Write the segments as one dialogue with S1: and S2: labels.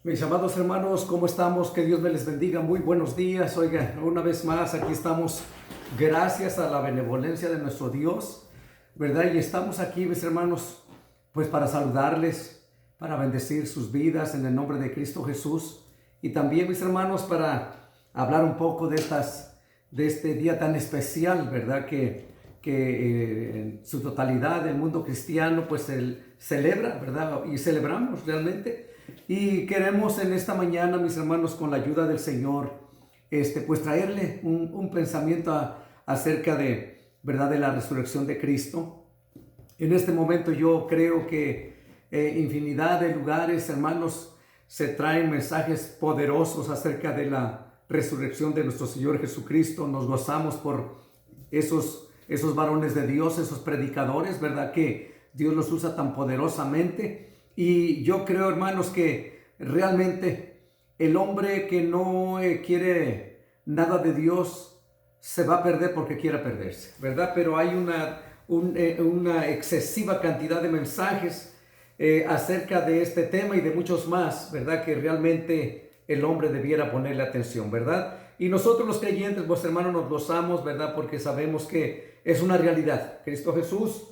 S1: Mis amados hermanos, ¿cómo estamos? Que Dios me les bendiga. Muy buenos días. Oiga, una vez más aquí estamos gracias a la benevolencia de nuestro Dios, ¿verdad? Y estamos aquí, mis hermanos, pues para saludarles, para bendecir sus vidas en el nombre de Cristo Jesús. Y también, mis hermanos, para hablar un poco de este día tan especial, ¿verdad? Que en su totalidad el mundo cristiano pues celebra, ¿verdad? Y celebramos realmente. Y queremos en esta mañana, mis hermanos, con la ayuda del Señor, pues traerle un pensamiento acerca de, ¿verdad? De la resurrección de Cristo. En este momento yo creo que infinidad de lugares, hermanos, se traen mensajes poderosos acerca de la resurrección de nuestro Señor Jesucristo. Nos gozamos por esos varones de Dios, esos predicadores, ¿verdad? Que Dios los usa tan poderosamente. Y yo creo, hermanos, que realmente el hombre que no quiere nada de Dios se va a perder porque quiera perderse, ¿verdad? Pero hay una excesiva cantidad de mensajes acerca de este tema y de muchos más, ¿verdad? Que realmente el hombre debiera ponerle atención, ¿verdad? Y nosotros los creyentes, pues hermanos, nos gozamos, ¿verdad? Porque sabemos que es una realidad. Cristo Jesús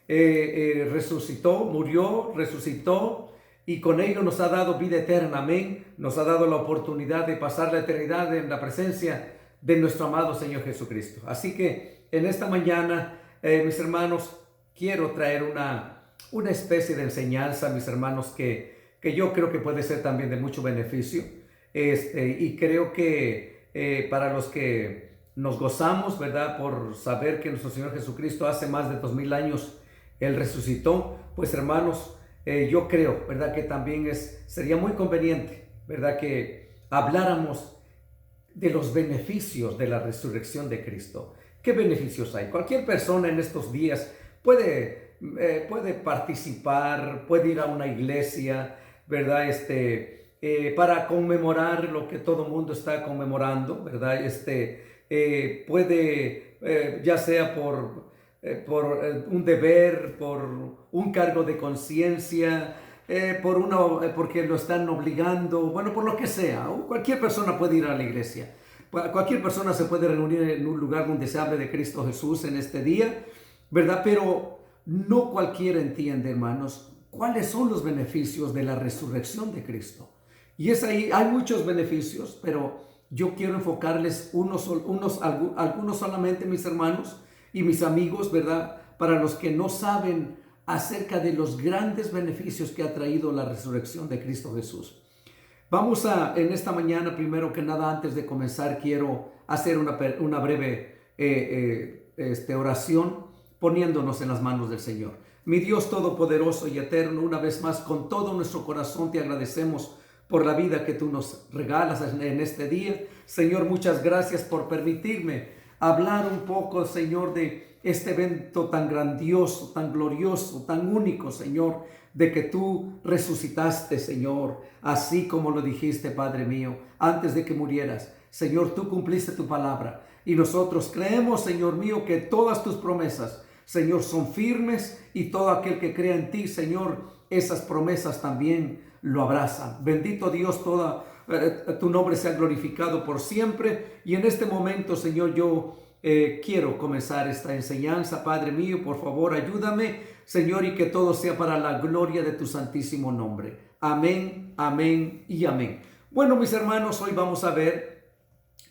S1: resucitó, murió, resucitó y con ello nos ha dado vida eterna, amén. Nos ha dado la oportunidad de pasar la eternidad en la presencia de nuestro amado Señor Jesucristo. Así que en esta mañana, mis hermanos, quiero traer una especie de enseñanza, mis hermanos, que yo creo que puede ser también de mucho beneficio. Y creo que para los que nos gozamos, ¿verdad? Por saber que nuestro Señor Jesucristo hace más de 2000 años Él resucitó, pues hermanos, yo creo, ¿verdad? Que también sería muy conveniente, ¿verdad? Que habláramos de los beneficios de la resurrección de Cristo. ¿Qué beneficios hay? Cualquier persona en estos días puede participar, puede ir a una iglesia, ¿verdad? Para conmemorar lo que todo el mundo está conmemorando, ¿verdad? Puede, ya sea por un deber, por un cargo de conciencia, porque lo están obligando, bueno, por lo que sea. Cualquier persona puede ir a la iglesia. Cualquier persona se puede reunir en un lugar donde se hable de Cristo Jesús en este día, ¿verdad? Pero no cualquiera entiende, hermanos, cuáles son los beneficios de la resurrección de Cristo. Y es ahí, hay muchos beneficios, pero yo quiero enfocarles algunos solamente, mis hermanos y mis amigos, ¿verdad? Para los que no saben acerca de los grandes beneficios que ha traído la resurrección de Cristo Jesús. En esta mañana, primero que nada, antes de comenzar, quiero hacer una breve oración poniéndonos en las manos del Señor. Mi Dios todopoderoso y eterno, una vez más, con todo nuestro corazón te agradecemos por la vida que tú nos regalas en este día. Señor, muchas gracias por permitirme hablar un poco, Señor, de este evento tan grandioso, tan glorioso, tan único, Señor, de que tú resucitaste, Señor, así como lo dijiste, Padre mío, antes de que murieras. Señor, tú cumpliste tu palabra y nosotros creemos, Señor mío, que todas tus promesas, Señor, son firmes y todo aquel que crea en ti, Señor, esas promesas también lo abrazan. Bendito Dios, tu nombre sea glorificado por siempre. Y en este momento, Señor, yo quiero comenzar esta enseñanza. Padre mío, por favor, ayúdame, Señor, y que todo sea para la gloria de tu santísimo nombre. Amén, amén y amén. Bueno, mis hermanos, hoy vamos a ver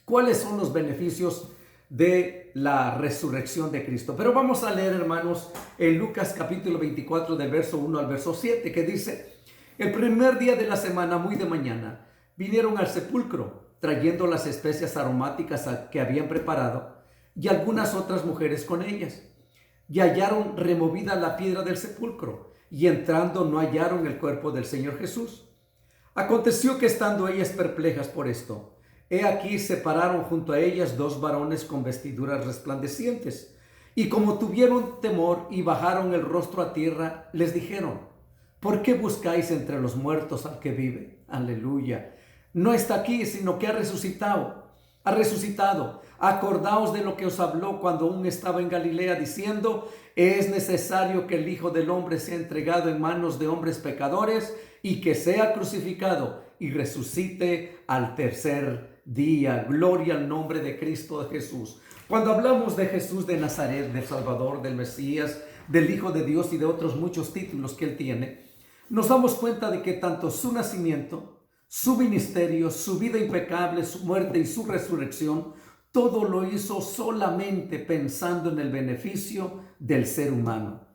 S1: cuáles son los beneficios de la resurrección de Cristo. Pero vamos a leer, hermanos, en Lucas capítulo 24, del verso 1 al verso 7, que dice: el primer día de la semana, muy de mañana, vinieron al sepulcro, trayendo las especias aromáticas que habían preparado, y algunas otras mujeres con ellas. Y hallaron removida la piedra del sepulcro, y entrando no hallaron el cuerpo del Señor Jesús. Aconteció que estando ellas perplejas por esto, he aquí se pararon junto a ellas dos varones con vestiduras resplandecientes, y como tuvieron temor y bajaron el rostro a tierra, les dijeron: ¿por qué buscáis entre los muertos al que vive? Aleluya. No está aquí, sino que ha resucitado. Ha resucitado. Acordaos de lo que os habló cuando aún estaba en Galilea, diciendo: es necesario que el Hijo del Hombre sea entregado en manos de hombres pecadores y que sea crucificado y resucite al tercer día. Gloria al nombre de Cristo de Jesús. Cuando hablamos de Jesús de Nazaret, del Salvador, del Mesías, del Hijo de Dios y de otros muchos títulos que Él tiene, nos damos cuenta de que tanto su nacimiento, su ministerio, su vida impecable, su muerte y su resurrección, todo lo hizo solamente pensando en el beneficio del ser humano.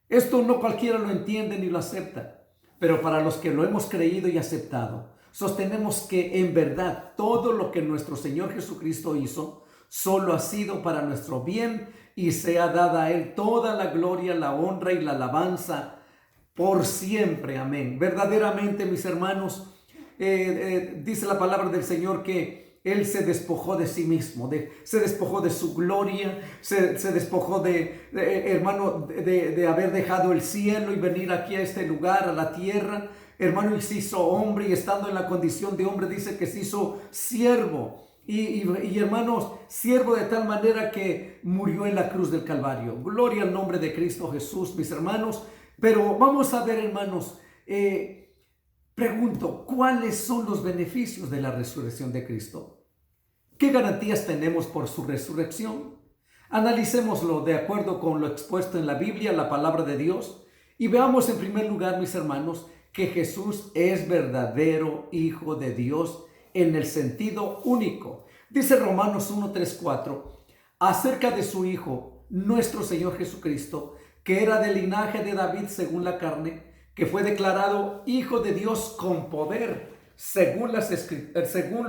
S1: Esto no cualquiera lo entiende ni lo acepta, pero para los que lo hemos creído y aceptado, sostenemos que en verdad todo lo que nuestro Señor Jesucristo hizo solo ha sido para nuestro bien y sea dada a Él toda la gloria, la honra y la alabanza por siempre. Amén. Verdaderamente, mis hermanos, dice la palabra del Señor que Él se despojó de sí mismo, se despojó de su gloria, se despojó hermano, de haber dejado el cielo y venir aquí a este lugar, a la tierra, hermano, y se hizo hombre, y estando en la condición de hombre dice que se hizo siervo. Y hermanos, siervo de tal manera que murió en la cruz del Calvario. Gloria al nombre de Cristo Jesús, mis hermanos. Pero vamos a ver, hermanos, pregunto, ¿cuáles son los beneficios de la resurrección de Cristo? ¿Qué garantías tenemos por su resurrección? Analicémoslo de acuerdo con lo expuesto en la Biblia, la palabra de Dios, y veamos en primer lugar, mis hermanos, que Jesús es verdadero Hijo de Dios en el sentido único. Dice Romanos 1, 3, 4, acerca de su Hijo, nuestro Señor Jesucristo, que era del linaje de David según la carne, que fue declarado Hijo de Dios con poder, según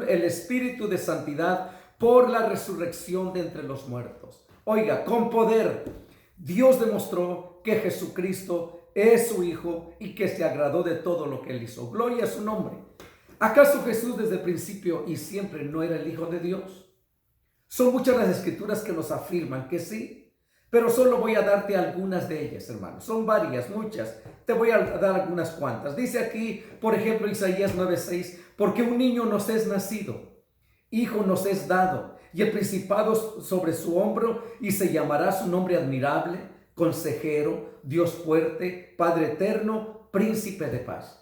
S1: el Espíritu de Santidad, por la resurrección de entre los muertos. Oiga, con poder, Dios demostró que Jesucristo es su Hijo y que se agradó de todo lo que Él hizo. Gloria a su nombre. ¿Acaso Jesús desde el principio y siempre no era el Hijo de Dios? Son muchas las escrituras que nos afirman que sí, pero solo voy a darte algunas de ellas, hermanos. Son varias, muchas. Te voy a dar algunas cuantas. Dice aquí, por ejemplo, Isaías 9:6, porque un niño nos es nacido, hijo nos es dado, y el principado sobre su hombro, y se llamará su nombre admirable, consejero, Dios fuerte, Padre eterno, príncipe de paz.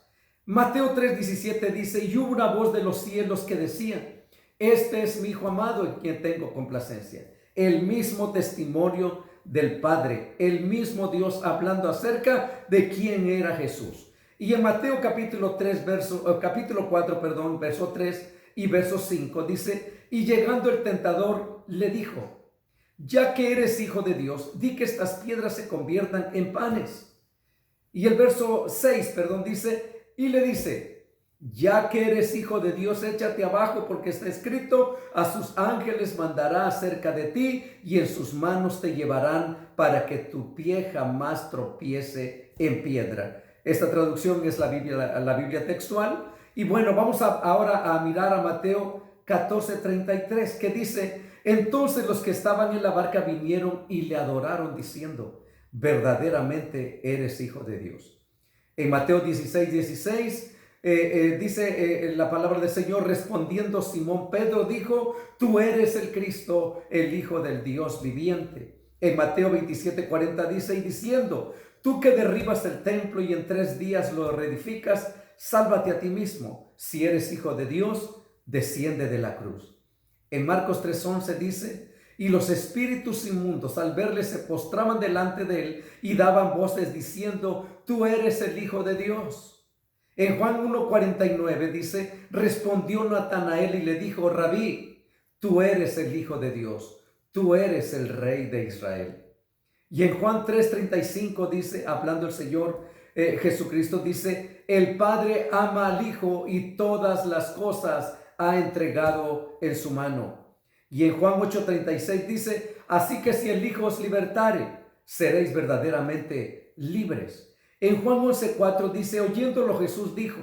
S1: Mateo 3:17 dice, y hubo una voz de los cielos que decía, este es mi Hijo amado en quien tengo complacencia. El mismo testimonio del Padre, el mismo Dios hablando acerca de quién era Jesús. Y en Mateo capítulo 4, verso 3 y verso 5 dice, y llegando el tentador le dijo, ya que eres Hijo de Dios, di que estas piedras se conviertan en panes. Y el verso 6, dice, y le dice, ya que eres Hijo de Dios, échate abajo, porque está escrito, a sus ángeles mandará acerca de ti, y en sus manos te llevarán para que tu pie jamás tropiece en piedra. Esta traducción es la Biblia textual. Y bueno, vamos ahora a mirar a Mateo 14:33, que dice, entonces los que estaban en la barca vinieron y le adoraron diciendo, verdaderamente eres Hijo de Dios. En Mateo 16:16 dice la palabra del Señor, respondiendo Simón Pedro dijo, tú eres el Cristo, el Hijo del Dios viviente. En Mateo 27:40 dice, y diciendo, tú que derribas el templo y en 3 días lo reedificas, sálvate a ti mismo. Si eres Hijo de Dios, desciende de la cruz. En Marcos 3:11 dice, y los espíritus inmundos al verle se postraban delante de él y daban voces diciendo, tú eres el Hijo de Dios. En Juan 1:49 dice, respondió Natanael y le dijo, Rabí, tú eres el Hijo de Dios, tú eres el Rey de Israel. Y en Juan 3:35 dice, hablando el Señor Jesucristo, dice, el Padre ama al Hijo y todas las cosas ha entregado en su mano. Y en Juan 8:36 dice, así que si el Hijo os libertare, seréis verdaderamente libres. En Juan 11:4 dice, oyéndolo Jesús dijo,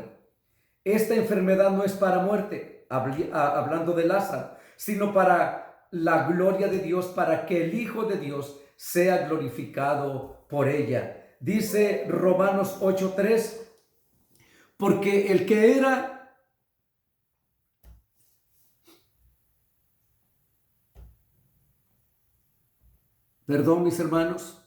S1: esta enfermedad no es para muerte, hablando de Lázaro, sino para la gloria de Dios, para que el Hijo de Dios sea glorificado por ella. Dice Romanos 8:3, porque el que era... Perdón, mis hermanos.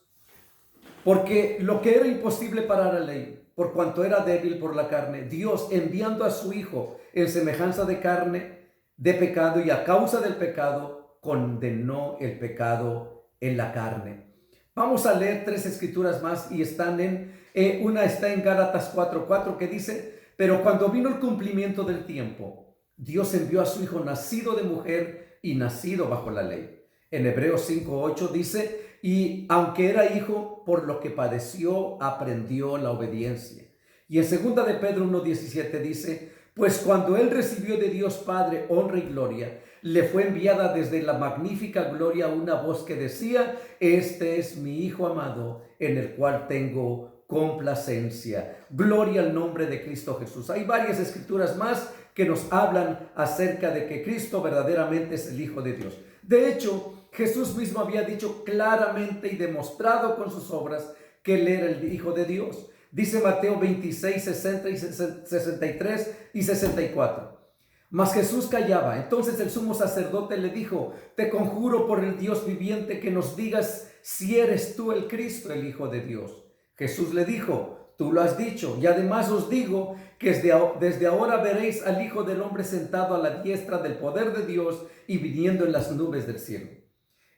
S1: Porque lo que era imposible para la ley, por cuanto era débil por la carne, Dios, enviando a su Hijo en semejanza de carne, de pecado, y a causa del pecado, condenó el pecado en la carne. Vamos a leer 3 escrituras más y están una está en Gálatas 4:4 que dice: pero cuando vino el cumplimiento del tiempo, Dios envió a su Hijo nacido de mujer y nacido bajo la ley. En Hebreos 5:8 dice: y aunque era hijo, por lo que padeció, aprendió la obediencia. Y en 2 de Pedro 1:17 dice: pues cuando él recibió de Dios Padre honra y gloria, le fue enviada desde la magnífica gloria una voz que decía: este es mi Hijo amado, en el cual tengo complacencia. Gloria al nombre de Cristo Jesús. Hay varias escrituras más que nos hablan acerca de que Cristo verdaderamente es el Hijo de Dios. De hecho, Jesús mismo había dicho claramente y demostrado con sus obras que él era el Hijo de Dios. Dice Mateo 26, 60 y 63 y 64. Mas Jesús callaba. Entonces el sumo sacerdote le dijo: te conjuro por el Dios viviente que nos digas si eres tú el Cristo, el Hijo de Dios. Jesús le dijo: tú lo has dicho, y además os digo que desde ahora veréis al Hijo del Hombre sentado a la diestra del poder de Dios y viniendo en las nubes del cielo.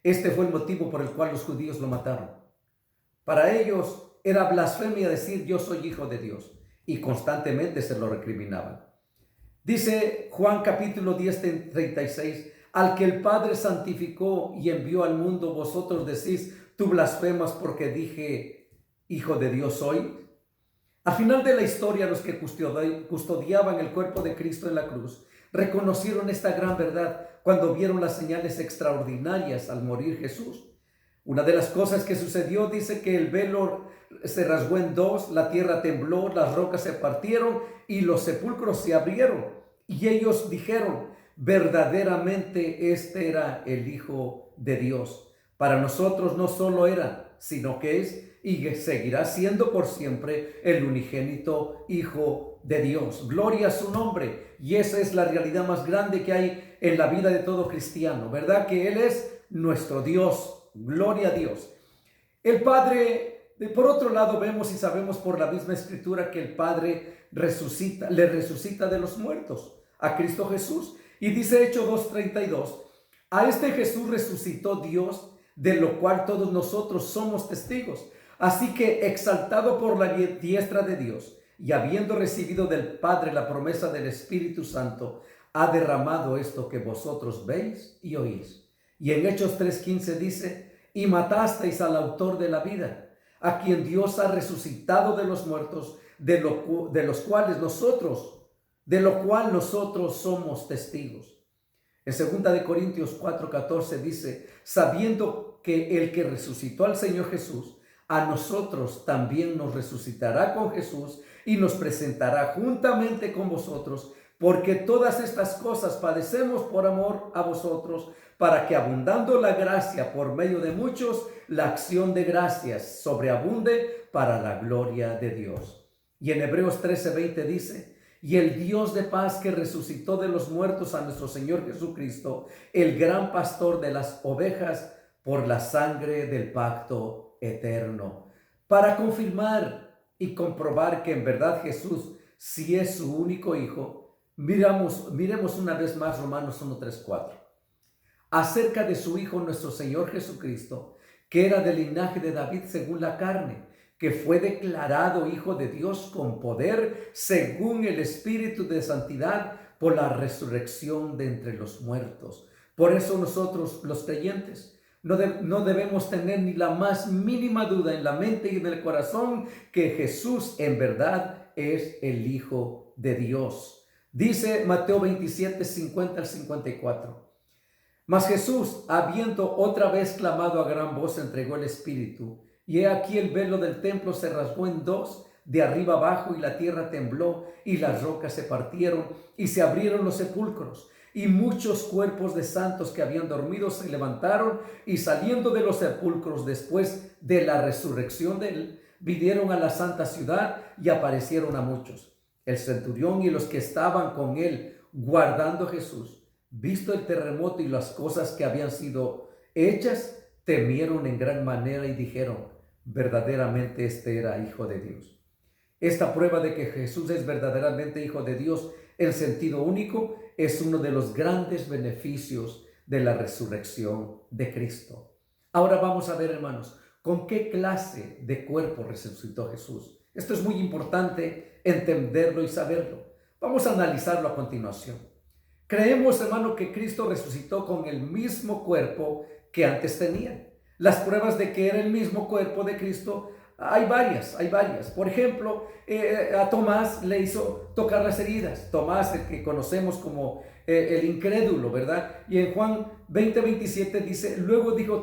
S1: Este fue el motivo por el cual los judíos lo mataron. Para ellos era blasfemia decir: yo soy hijo de Dios, y constantemente se lo recriminaban. Dice Juan capítulo 10, 36: al que el Padre santificó y envió al mundo, vosotros decís: tú blasfemas porque dije hijo de Dios soy. Al final de la historia, los que custodiaban el cuerpo de Cristo en la cruz reconocieron esta gran verdad cuando vieron las señales extraordinarias al morir Jesús. Una de las cosas que sucedió, dice que el velo se rasgó en dos, la tierra tembló, las rocas se partieron y los sepulcros se abrieron. Y ellos dijeron: verdaderamente este era el Hijo de Dios. Para nosotros no solo era, sino que es y seguirá siendo por siempre el unigénito Hijo de Dios. Gloria a su nombre. Y esa es la realidad más grande que hay en la vida de todo cristiano, ¿verdad? Que Él es nuestro Dios. Gloria a Dios. El Padre, por otro lado, vemos y sabemos por la misma Escritura que el Padre le resucita de los muertos a Cristo Jesús. Y dice Hechos 2:32: a este Jesús resucitó Dios, de lo cual todos nosotros somos testigos. Así que, exaltado por la diestra de Dios y habiendo recibido del Padre la promesa del Espíritu Santo, ha derramado esto que vosotros veis y oís. Y en Hechos 3:15 dice: y matasteis al autor de la vida, a quien Dios ha resucitado de los muertos, de lo cual nosotros somos testigos. En 2 de Corintios 4:14 dice: sabiendo que el que resucitó al Señor Jesús, a nosotros también nos resucitará con Jesús y nos presentará juntamente con vosotros, porque todas estas cosas padecemos por amor a vosotros, para que abundando la gracia por medio de muchos, la acción de gracias sobreabunde para la gloria de Dios. Y en Hebreos 13:20 dice: y el Dios de paz, que resucitó de los muertos a nuestro Señor Jesucristo, el gran pastor de las ovejas, por la sangre del pacto eterno, para confirmar y comprobar que en verdad Jesús sí es su único Hijo. Miremos una vez más Romanos 1:3-4. Acerca de su Hijo nuestro Señor Jesucristo, que era del linaje de David según la carne, que fue declarado Hijo de Dios con poder según el Espíritu de santidad por la resurrección de entre los muertos. Por eso nosotros, los creyentes, no debemos tener ni la más mínima duda en la mente y en el corazón que Jesús en verdad es el Hijo de Dios. Dice Mateo 27, 50-54. Mas Jesús, habiendo otra vez clamado a gran voz, entregó el Espíritu. Y he aquí el velo del templo se rasgó en dos, de arriba abajo, y la tierra tembló, y las rocas se partieron, y se abrieron los sepulcros. Y muchos cuerpos de santos que habían dormido se levantaron, y saliendo de los sepulcros después de la resurrección de él, vinieron a la santa ciudad y aparecieron a muchos. El centurión y los que estaban con él guardando a Jesús, visto el terremoto y las cosas que habían sido hechas, temieron en gran manera y dijeron: verdaderamente este era hijo de Dios. Esta prueba de que Jesús es verdaderamente hijo de Dios en sentido único es uno de los grandes beneficios de la resurrección de Cristo. Ahora vamos a ver, hermanos, con qué clase de cuerpo resucitó Jesús. Esto es muy importante entenderlo y saberlo. Vamos a analizarlo a continuación. Creemos, hermano, que Cristo resucitó con el mismo cuerpo que antes tenía. Las pruebas de que era el mismo cuerpo de Cristo hay varias. Por ejemplo, a Tomás le hizo tocar las heridas. Tomás, el que conocemos como el incrédulo, ¿verdad? Y en Juan 20:27 dice, luego dijo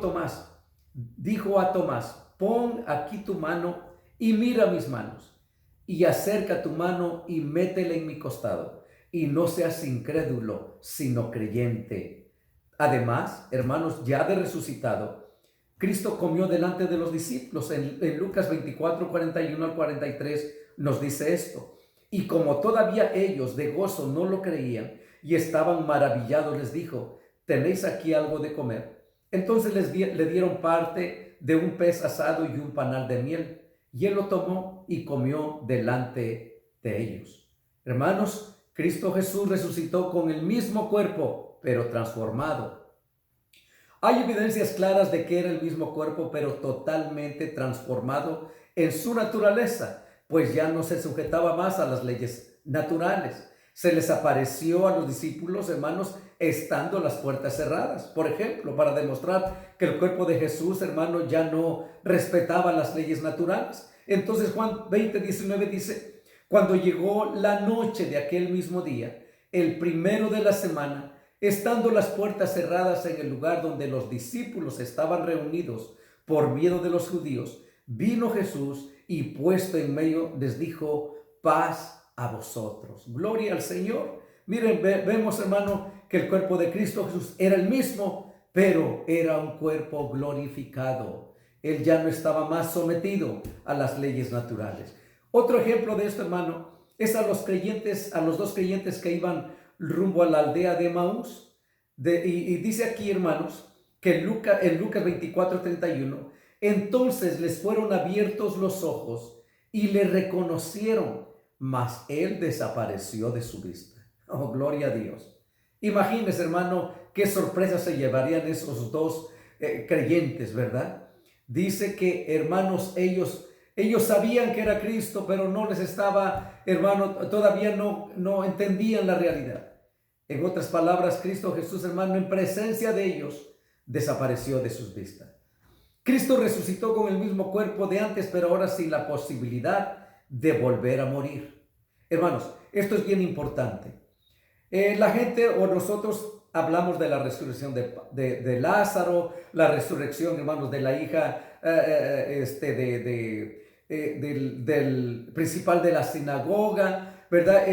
S1: a Tomás, pon aquí tu mano y mira mis manos, y acerca tu mano y métela en mi costado, y no seas incrédulo, sino creyente. Además, hermanos, ya de resucitado, Cristo comió delante de los discípulos. En Lucas 24, 41 al 43 nos dice esto. Y como todavía ellos de gozo no lo creían y estaban maravillados, les dijo, ¿tenéis aquí algo de comer? Entonces le dieron parte de un pez asado y un panal de miel. Y él lo tomó y comió delante de ellos. Hermanos, Cristo Jesús resucitó con el mismo cuerpo, pero transformado. Hay evidencias claras de que era el mismo cuerpo, pero totalmente transformado en su naturaleza, pues ya no se sujetaba más a las leyes naturales. Se les apareció a los discípulos, hermanos, estando las puertas cerradas. Por ejemplo, para demostrar que el cuerpo de Jesús, hermano, ya no respetaba las leyes naturales. Entonces Juan 20:19 dice, cuando llegó la noche de aquel mismo día, el primero de la semana, estando las puertas cerradas en el lugar donde los discípulos estaban reunidos por miedo de los judíos, vino Jesús y puesto en medio les dijo, paz a vosotros. Gloria al Señor. Miren, vemos, hermano, que el cuerpo de Cristo Jesús era el mismo, pero era un cuerpo glorificado. Él ya no estaba más sometido a las leyes naturales. Otro ejemplo de esto, hermano, es a los dos creyentes que iban rumbo a la aldea de Emaús. Y dice aquí, hermanos, que en Lucas 24:31, entonces les fueron abiertos los ojos y le reconocieron, mas él desapareció de su vista. Oh, gloria a Dios. Imagínense, hermano, qué sorpresa se llevarían esos dos creyentes, ¿verdad? Dice que, hermanos, ellos sabían que era Cristo, pero no les estaba, hermano, todavía no entendían la realidad. En otras palabras, Cristo Jesús, hermano, en presencia de ellos, desapareció de sus vistas. Cristo resucitó con el mismo cuerpo de antes, pero ahora sin la posibilidad de volver a morir. Hermanos, esto es bien importante. La gente o nosotros hablamos de la resurrección de Lázaro, la resurrección, hermanos, de la hija del principal de la sinagoga, ¿verdad?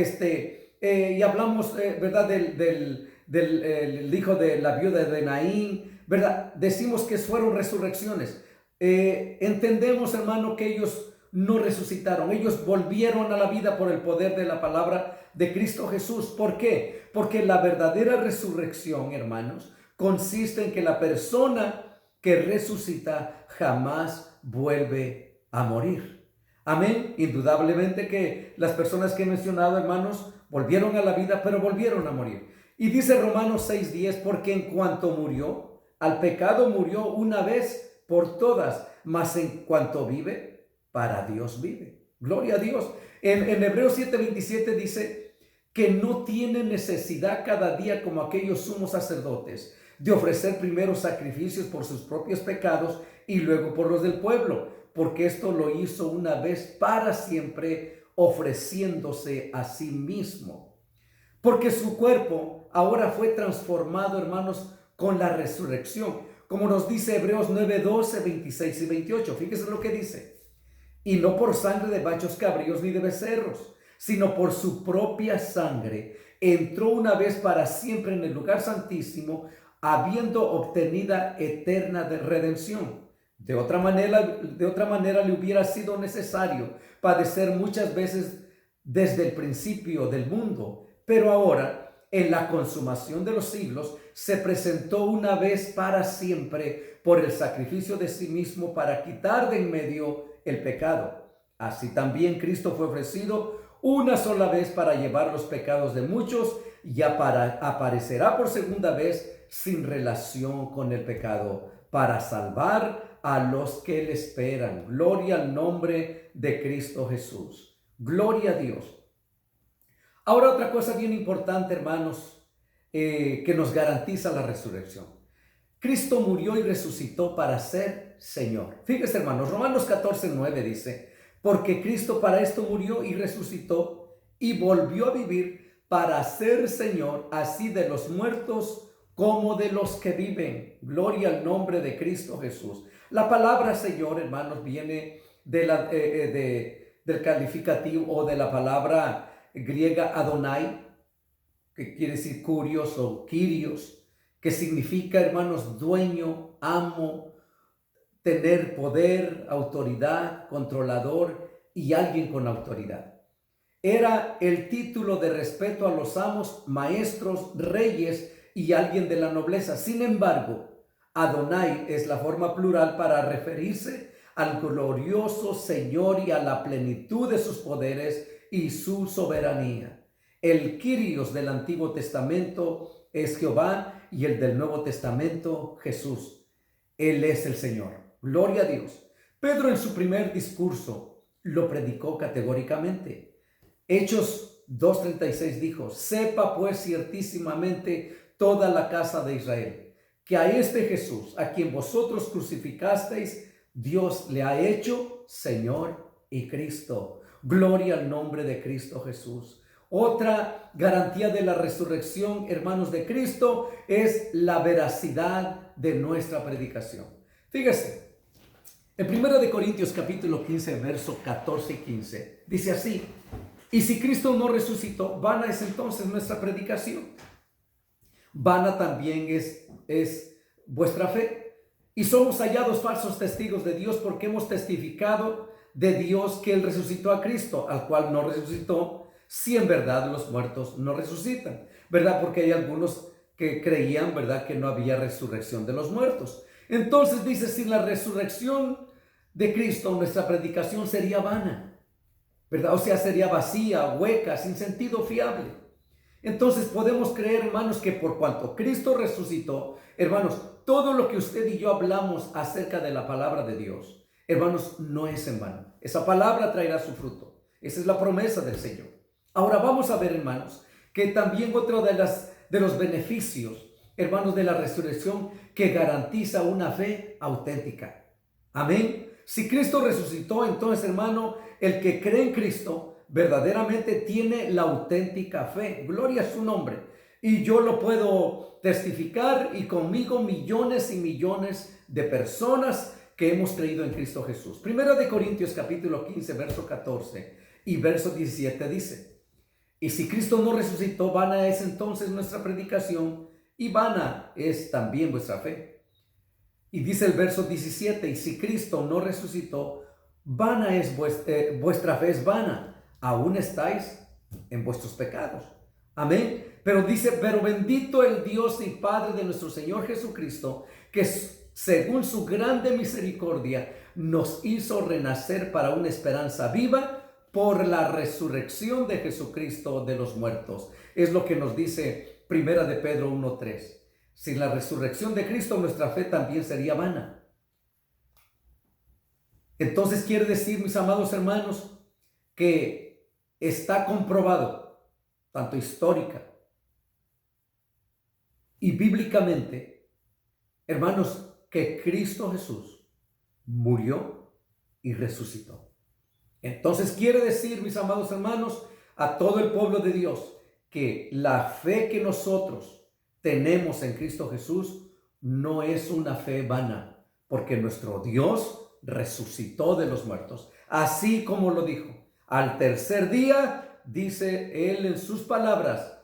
S1: Y hablamos, ¿verdad? Del hijo de la viuda de Naín, ¿verdad? Decimos que fueron resurrecciones. Entendemos, hermano, que ellos no resucitaron. Ellos volvieron a la vida por el poder de la palabra de Cristo Jesús. ¿Por qué? Porque la verdadera resurrección, hermanos, consiste en que la persona que resucita jamás vuelve a morir. Amén. Indudablemente que las personas que he mencionado, hermanos, volvieron a la vida, pero volvieron a morir. Y dice Romanos 6:10, porque en cuanto murió, al pecado murió una vez por todas, mas en cuanto vive, para Dios vive. Gloria a Dios. En Hebreos 7:27 dice que no tiene necesidad cada día como aquellos sumos sacerdotes de ofrecer primero sacrificios por sus propios pecados y luego por los del pueblo, porque esto lo hizo una vez para siempre, ofreciéndose a sí mismo. Porque su cuerpo ahora fue transformado, hermanos, con la resurrección, como nos dice Hebreos 9:12, 26 y 28. Fíjense lo que dice. Y no por sangre de machos cabríos ni de becerros, sino por su propia sangre, entró una vez para siempre en el lugar santísimo, habiendo obtenida eterna redención. De otra manera le hubiera sido necesario padecer muchas veces desde el principio del mundo, pero ahora en la consumación de los siglos, se presentó una vez para siempre por el sacrificio de sí mismo para quitar de en medio el pecado. Así también Cristo fue ofrecido una sola vez para llevar los pecados de muchos y aparecerá por segunda vez sin relación con el pecado para salvar a los que le esperan. Gloria al nombre de Cristo Jesús. Gloria a Dios. Ahora otra cosa bien importante, hermanos, que nos garantiza la resurrección. Cristo murió y resucitó para ser Señor. Fíjense, hermanos, Romanos 14:9 dice, porque Cristo para esto murió y resucitó y volvió a vivir para ser Señor, así de los muertos como de los que viven. Gloria al nombre de Cristo Jesús. La palabra Señor, hermanos, viene del calificativo o de la palabra griega Adonai, que quiere decir curios o Kyrios, que significa, hermanos, dueño, amo, tener poder, autoridad, controlador y alguien con autoridad. Era el título de respeto a los amos, maestros, reyes y alguien de la nobleza. Sin embargo, Adonai es la forma plural para referirse al glorioso Señor y a la plenitud de sus poderes y su soberanía. El Kyrios del Antiguo Testamento es Jehová y el del Nuevo Testamento Jesús. Él es el Señor. Gloria a Dios. Pedro en su primer discurso lo predicó categóricamente. Hechos 2:36 dijo, sepa pues ciertísimamente toda la casa de Israel, que a este Jesús, a quien vosotros crucificasteis, Dios le ha hecho Señor y Cristo. Gloria al nombre de Cristo Jesús. Otra garantía de la resurrección, hermanos, de Cristo es la veracidad de nuestra predicación. Fíjese, en 1 Corintios capítulo 15, verso 14 y 15, dice así, y si Cristo no resucitó, vana es entonces nuestra predicación. Vana también es vuestra fe. Y somos hallados falsos testigos de Dios porque hemos testificado de Dios que Él resucitó a Cristo, al cual no resucitó, si en verdad los muertos no resucitan, ¿verdad? Porque hay algunos que creían, ¿verdad?, que no había resurrección de los muertos. Entonces dice, sin la resurrección de Cristo, nuestra predicación sería vana, ¿verdad? O sea, sería vacía, hueca, sin sentido fiable. Entonces podemos creer, hermanos, que por cuanto Cristo resucitó, hermanos, todo lo que usted y yo hablamos acerca de la palabra de Dios, hermanos, no es en vano. Esa palabra traerá su fruto. Esa es la promesa del Señor. Ahora vamos a ver, hermanos, que también otro de los beneficios, hermanos, de la resurrección que garantiza una fe auténtica. Amén. Si Cristo resucitó, entonces, hermano, el que cree en Cristo verdaderamente tiene la auténtica fe. Gloria a su nombre. Y yo lo puedo testificar y conmigo millones y millones de personas que hemos creído en Cristo Jesús. Primera de Corintios capítulo 15, verso 14 y verso 17 dice, y si Cristo no resucitó, vana es entonces nuestra predicación y vana es también vuestra fe. Y dice el verso 17, y si Cristo no resucitó, vana es vuestra fe es vana, aún estáis en vuestros pecados. Amén. Pero dice, pero bendito el Dios y Padre de nuestro Señor Jesucristo, que según su grande misericordia nos hizo renacer para una esperanza viva por la resurrección de Jesucristo de los muertos. Es lo que nos dice Primera de Pedro 1:3. Sin la resurrección de Cristo, nuestra fe también sería vana. Entonces quiere decir, mis amados hermanos, que está comprobado, tanto histórica y bíblicamente, hermanos, que Cristo Jesús murió y resucitó. Entonces quiere decir, mis amados hermanos, a todo el pueblo de Dios, que la fe que nosotros tenemos en Cristo Jesús no es una fe vana, porque nuestro Dios resucitó de los muertos, así como lo dijo. Al tercer día, dice Él en sus palabras,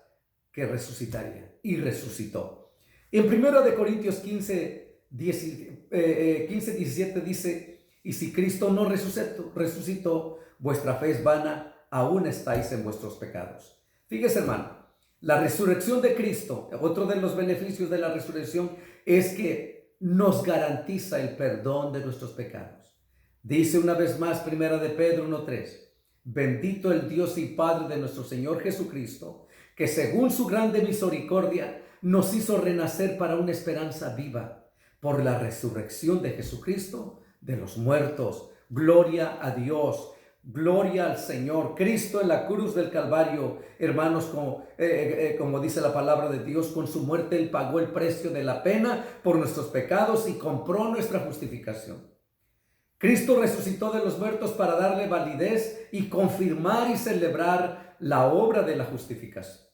S1: que resucitaría, y resucitó. En 1 Corintios 15, 17 dice, y si Cristo no resucitó, vuestra fe es vana, aún estáis en vuestros pecados. Fíjese, hermano, La resurrección de Cristo, otro de los beneficios de la resurrección es que nos garantiza el perdón de nuestros pecados. Dice una vez más, primera de Pedro 1:3, bendito el Dios y Padre de nuestro Señor Jesucristo, que según su grande misericordia nos hizo renacer para una esperanza viva por la resurrección de Jesucristo de los muertos. Gloria a Dios. Gloria al Señor. Cristo en la cruz del Calvario, hermanos, como dice la palabra de Dios, con su muerte Él pagó el precio de la pena por nuestros pecados y compró nuestra justificación. Cristo resucitó de los muertos para darle validez y confirmar y celebrar la obra de la justificación.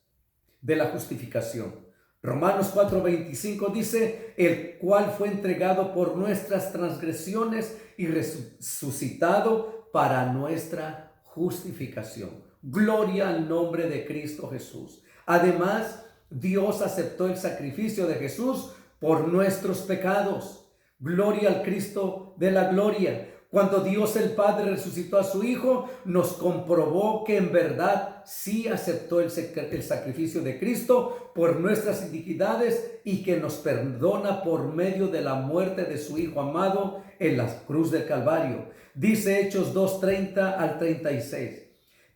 S1: Romanos 4:25 dice, el cual fue entregado por nuestras transgresiones y resucitado para nuestra justificación. Gloria al nombre de Cristo Jesús. Además, Dios aceptó el sacrificio de Jesús por nuestros pecados. Gloria al Cristo de la gloria. Cuando Dios el Padre resucitó a su Hijo, nos comprobó que en verdad sí aceptó el sacrificio de Cristo por nuestras iniquidades y que nos perdona por medio de la muerte de su Hijo amado en la cruz del Calvario. Dice Hechos 2:30 al 36.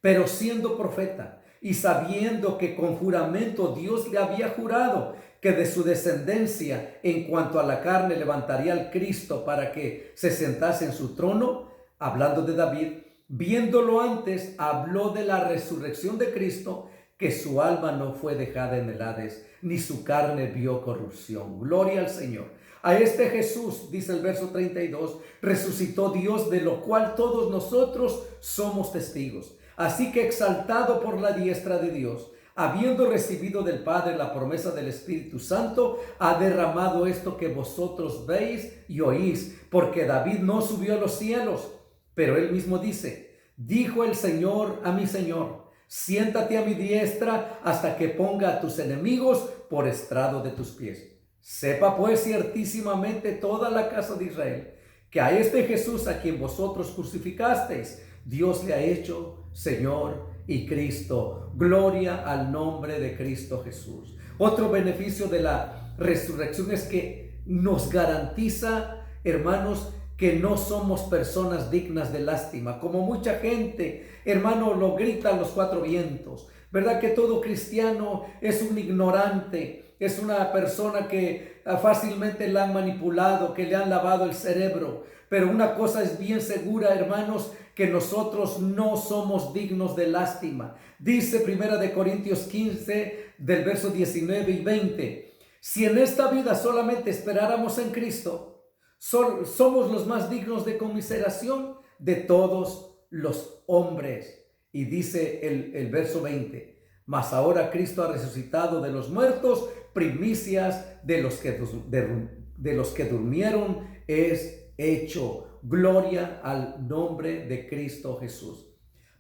S1: Pero siendo profeta y sabiendo que con juramento Dios le había jurado que de su descendencia en cuanto a la carne levantaría al Cristo para que se sentase en su trono, hablando de David, viéndolo antes, habló de la resurrección de Cristo, que su alma no fue dejada en el Hades, ni su carne vio corrupción. Gloria al Señor. A este Jesús, dice el verso 32, resucitó Dios, de lo cual todos nosotros somos testigos. Así que exaltado por la diestra de Dios, habiendo recibido del Padre la promesa del Espíritu Santo, ha derramado esto que vosotros veis y oís, porque David no subió a los cielos, pero él mismo dice, dijo el Señor a mi Señor, siéntate a mi diestra hasta que ponga a tus enemigos por estrado de tus pies. Sepa pues ciertísimamente toda la casa de Israel, que a este Jesús a quien vosotros crucificasteis, Dios le ha hecho Señor y Cristo. Gloria al nombre de Cristo Jesús. Otro beneficio de la resurrección es que nos garantiza, hermanos, que no somos personas dignas de lástima. Como mucha gente, hermano, lo grita a los cuatro vientos. ¿Verdad que todo cristiano es un ignorante? Es una persona que fácilmente la han manipulado, que le han lavado el cerebro. Pero una cosa es bien segura, hermanos, que nosotros no somos dignos de lástima. Dice 1 Corintios 15, del verso 19 y 20. Si en esta vida solamente esperáramos en Cristo, somos los más dignos de conmiseración de todos los hombres. Y dice el verso 20. Mas ahora Cristo ha resucitado de los muertos, primicias de los que durmieron es hecho. Gloria al nombre de Cristo Jesús.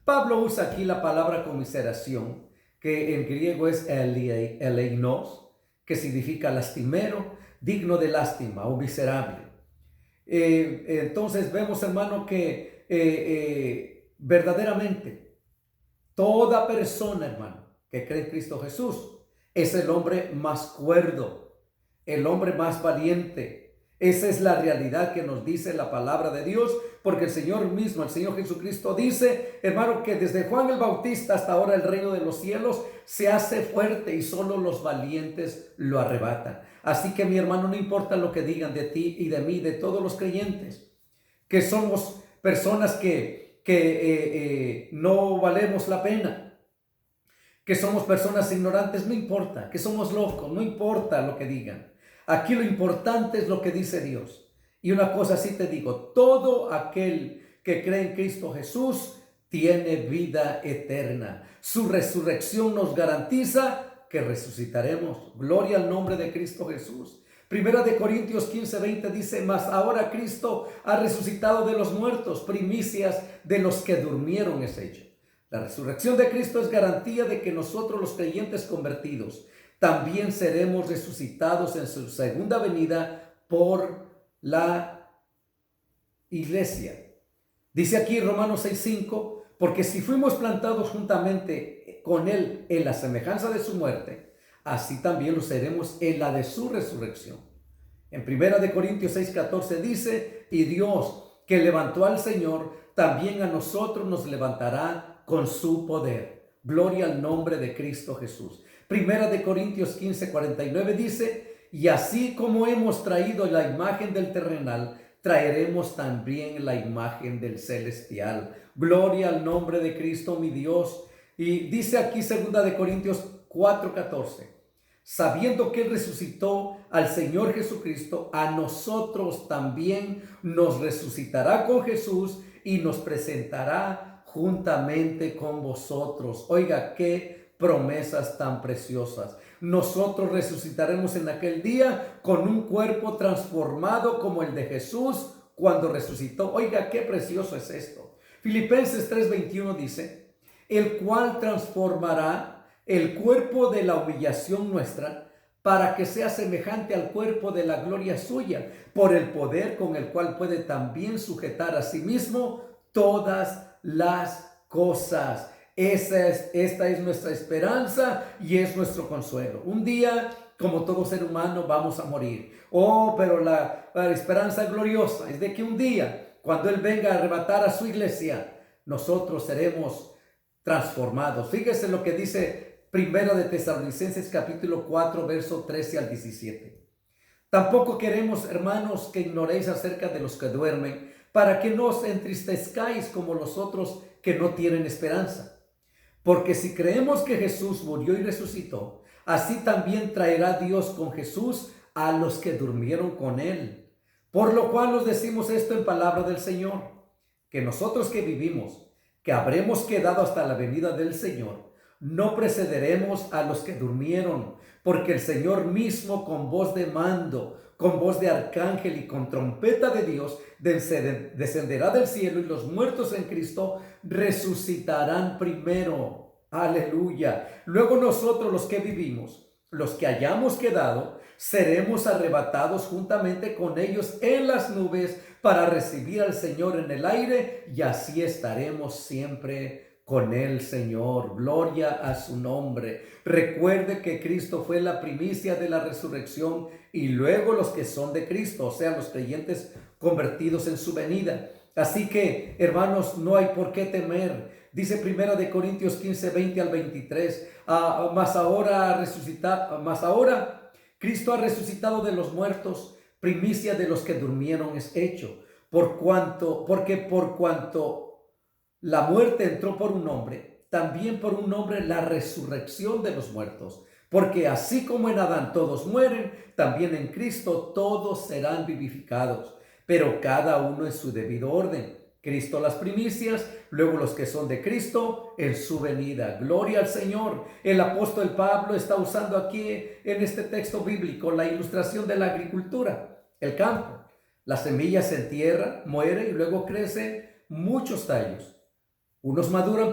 S1: Pablo usa aquí la palabra conmiseración, que en griego es eleinos, que significa lastimero, digno de lástima o miserable. Entonces vemos, hermano, que verdaderamente toda persona, hermano, que cree en Cristo Jesús es el hombre más cuerdo, el hombre más valiente. Esa es la realidad que nos dice la palabra de Dios, porque el Señor mismo, el Señor Jesucristo dice, hermano, que desde Juan el Bautista hasta ahora el reino de los cielos se hace fuerte y solo los valientes lo arrebatan. Así que mi hermano, no importa lo que digan de ti y de mí, de todos los creyentes, que somos personas que no valemos la pena, que somos personas ignorantes, no importa, que somos locos, no importa lo que digan. Aquí lo importante es lo que dice Dios. Y una cosa sí te digo, todo aquel que cree en Cristo Jesús tiene vida eterna. Su resurrección nos garantiza que resucitaremos. Gloria al nombre de Cristo Jesús. Primera de Corintios 15:20 dice, mas ahora Cristo ha resucitado de los muertos, primicias de los que durmieron es hecho. La resurrección de Cristo es garantía de que nosotros los creyentes convertidos también seremos resucitados en su segunda venida por la iglesia. Dice aquí Romanos 6:5, Porque si fuimos plantados juntamente con Él en la semejanza de su muerte, así también lo seremos en la de su resurrección. En 1 Corintios 6:14 dice, y Dios que levantó al Señor, también a nosotros nos levantará con su poder. Gloria al nombre de Cristo Jesús. 1 Corintios 15:49 dice, y así como hemos traído la imagen del terrenal, traeremos también la imagen del celestial. Gloria al nombre de Cristo mi Dios. Y dice aquí 2 Corintios 4:14, sabiendo que Él resucitó al Señor Jesucristo, a nosotros también nos resucitará con Jesús y nos presentará juntamente con vosotros. Oiga, qué promesas tan preciosas. Nosotros resucitaremos en aquel día con un cuerpo transformado como el de Jesús cuando resucitó. Oiga, qué precioso es esto. Filipenses 3:21 dice, el cual transformará el cuerpo de la humillación nuestra para que sea semejante al cuerpo de la gloria suya, por el poder con el cual puede también sujetar a sí mismo todas las cosas. Esta es nuestra esperanza y es nuestro consuelo. Un día, como todo ser humano, vamos a morir. Pero la esperanza gloriosa es de que un día, cuando Él venga a arrebatar a su iglesia, nosotros seremos transformados. Fíjese lo que dice 1 de Tesalonicenses capítulo 4, verso 13 al 17. Tampoco queremos, hermanos, que ignoréis acerca de los que duermen, para que no os entristezcáis como los otros que no tienen esperanza. Porque si creemos que Jesús murió y resucitó, así también traerá Dios con Jesús a los que durmieron con Él. Por lo cual os decimos esto en palabra del Señor, que nosotros que vivimos, que habremos quedado hasta la venida del Señor, no precederemos a los que durmieron, porque el Señor mismo con voz de mando, con voz de arcángel y con trompeta de Dios, descenderá del cielo y los muertos en Cristo resucitarán primero. Aleluya. Luego nosotros los que vivimos, los que hayamos quedado, seremos arrebatados juntamente con ellos en las nubes para recibir al Señor en el aire y así estaremos siempre con el Señor. Gloria a su nombre. Recuerde que Cristo fue la primicia de la resurrección y luego los que son de Cristo, o sea, los creyentes convertidos en su venida. Así que, hermanos, no hay por qué temer. Dice 1 Corintios 15:20 al 23, mas ahora Cristo ha resucitado de los muertos, primicia de los que durmieron es hecho, porque por cuanto la muerte entró por un hombre, también por un hombre la resurrección de los muertos. Porque así como en Adán todos mueren, también en Cristo todos serán vivificados, pero cada uno en su debido orden. Cristo las primicias, luego los que son de Cristo en su venida. Gloria al Señor. El apóstol Pablo está usando aquí en este texto bíblico la ilustración de la agricultura, el campo. La semilla se entierra, muere y luego crecen muchos tallos. Unos maduran